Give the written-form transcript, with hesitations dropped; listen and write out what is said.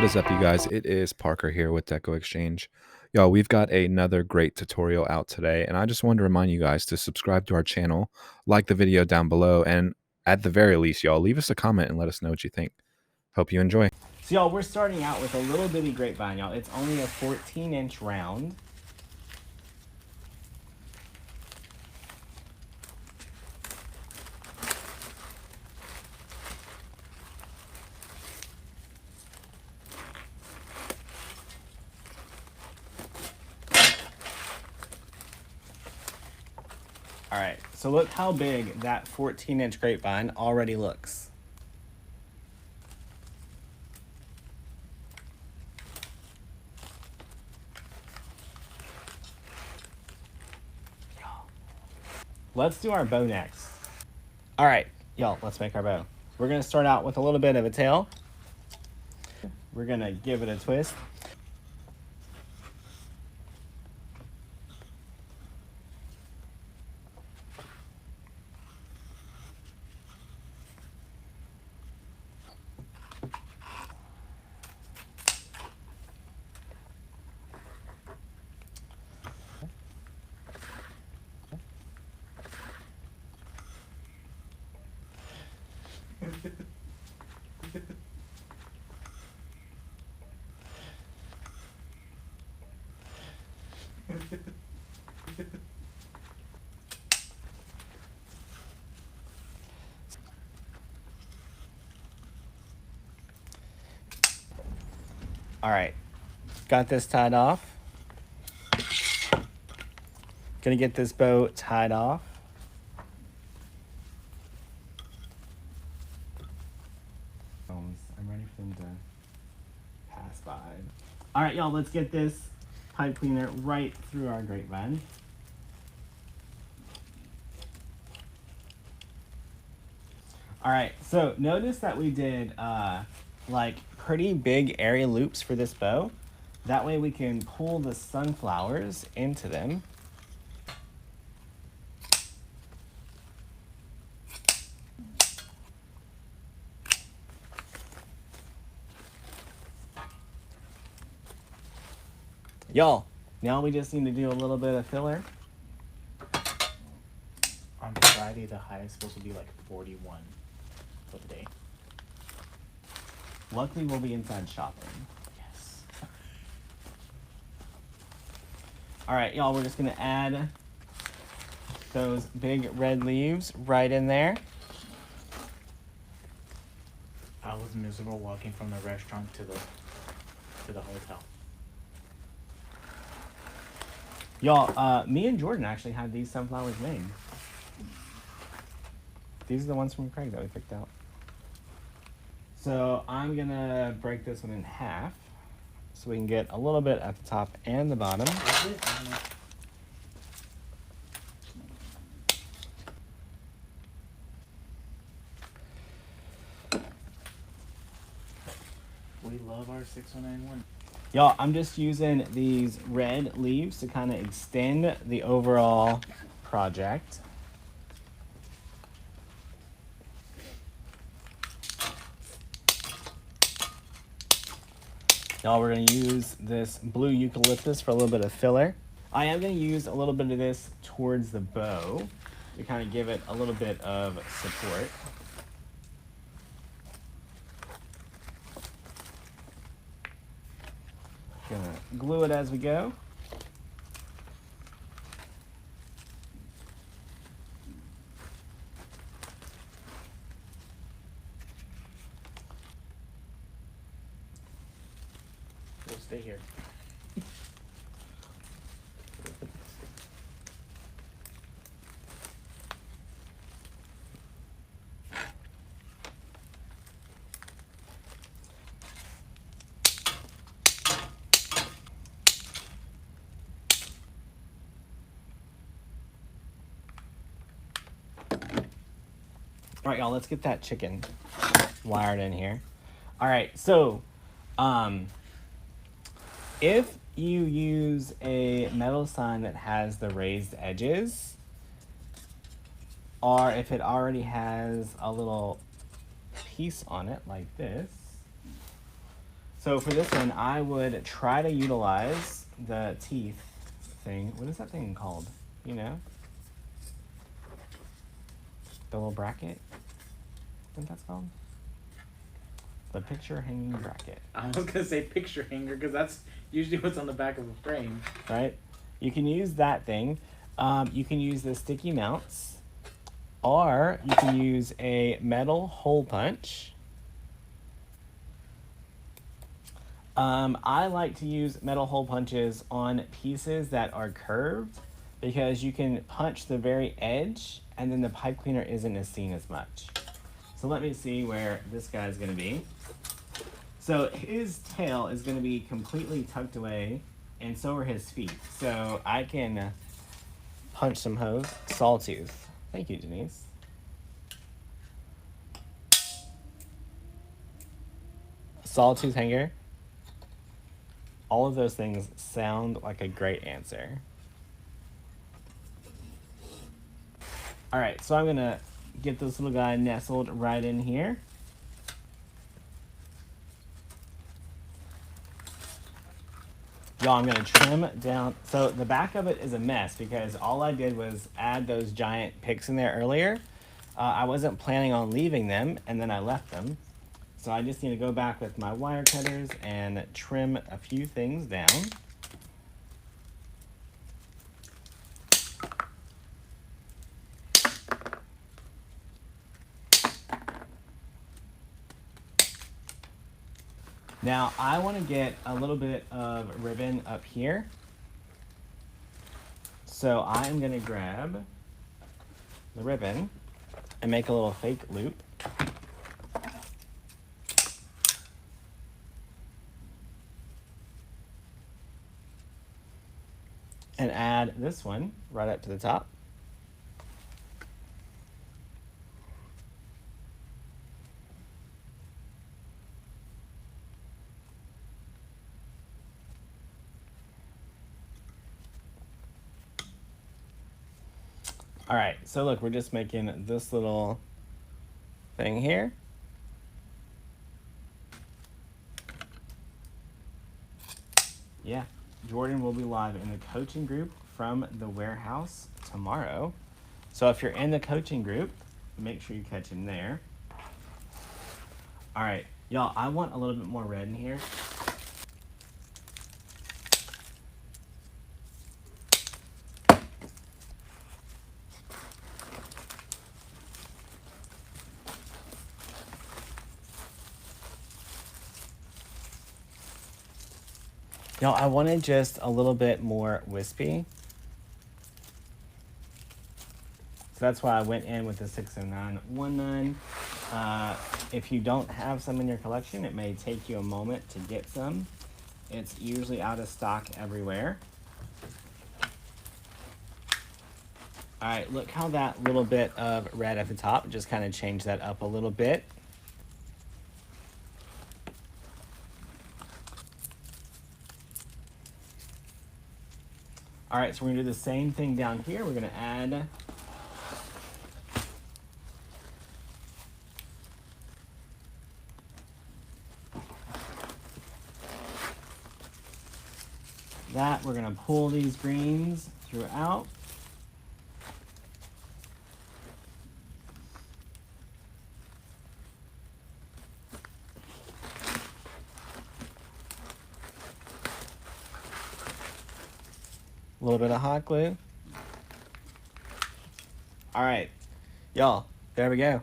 is up, you guys? It is Parker here with Deco Exchange. Y'all, we've got another great tutorial out today, and I just wanted to remind you guys to subscribe to our channel, like the video down below, and at the very least, y'all, leave us a comment and let us know what you think. Hope you enjoy. So y'all, we're starting out with a little bitty grapevine, y'all. It's only a 14-inch round. All right, so look how big that 14-inch grapevine already looks. Let's do our bow next. All right, y'all, let's make our bow. We're gonna start out with a little bit of a tail. We're gonna give it a twist. All right, got this tied off. Gonna get this bow tied off. I'm ready for them to pass by. All right, y'all, let's get this pipe cleaner right through our grapevine. All right, so notice that we did like pretty big area loops for this bow. That way we can pull the sunflowers into them. Y'all, now we just need to do a little bit of filler. On Friday, the high is supposed to be like 41 for the day. Luckily, we'll be inside shopping. Yes. All right, y'all, we're just gonna add those big red leaves right in there. I was miserable walking from the restaurant to the hotel. Y'all, me and Jordan actually had these sunflowers made. These are the ones from Craig that we picked out. So I'm gonna break this one in half so we can get a little bit at the top and the bottom. We love our 6091. Y'all, I'm just using these red leaves to kind of extend the overall project. Y'all, we're gonna use this blue eucalyptus for a little bit of filler. I am gonna use a little bit of this towards the bow to kind of give it a little bit of support. Gonna glue it as we go. We'll stay here. All right, y'all, let's get that chicken wired in here. All right, so if you use a metal sign that has the raised edges, or if it already has a little piece on it like this, So for this one, I would try to utilize the teeth thing. What is that thing called? You know? The little bracket? I think that's called? The picture hanging bracket. I was gonna say picture hanger because that's usually what's on the back of a frame. Right? You can use that thing. You can use the sticky mounts, or you can use a metal hole punch. I like to use metal hole punches on pieces that are curved because you can punch the very edge and then the pipe cleaner isn't as seen as much. So let me see where this guy's gonna be. So his tail is gonna be completely tucked away, and so are his feet. So I can punch some holes. Sawtooth. Thank you, Denise. Sawtooth hanger. All of those things sound like a great answer. All right, so I'm gonna get this little guy nestled right in here. Y'all, I'm gonna trim down. So the back of it is a mess because all I did was add those giant picks in there earlier. I wasn't planning on leaving them, and then I left them. So I just need to go back with my wire cutters and trim a few things down. Now I want to get a little bit of ribbon up here. So I'm going to grab the ribbon and make a little fake loop. And add this one right up to the top. All right, so look, we're just making this little thing here. Yeah, Jordan will be live in the coaching group from the warehouse tomorrow. So if you're in the coaching group, make sure you catch him there. All right, y'all, I want a little bit more red in here. Y'all, I wanted just a little bit more wispy. So that's why I went in with the 60919. If you don't have some in your collection, it may take you a moment to get some. It's usually out of stock everywhere. All right, look how that little bit of red at the top just kind of changed that up a little bit. All right, so we're gonna do the same thing down here. We're gonna add that. We're gonna pull these greens throughout. A little bit of hot glue. All right, y'all, there we go.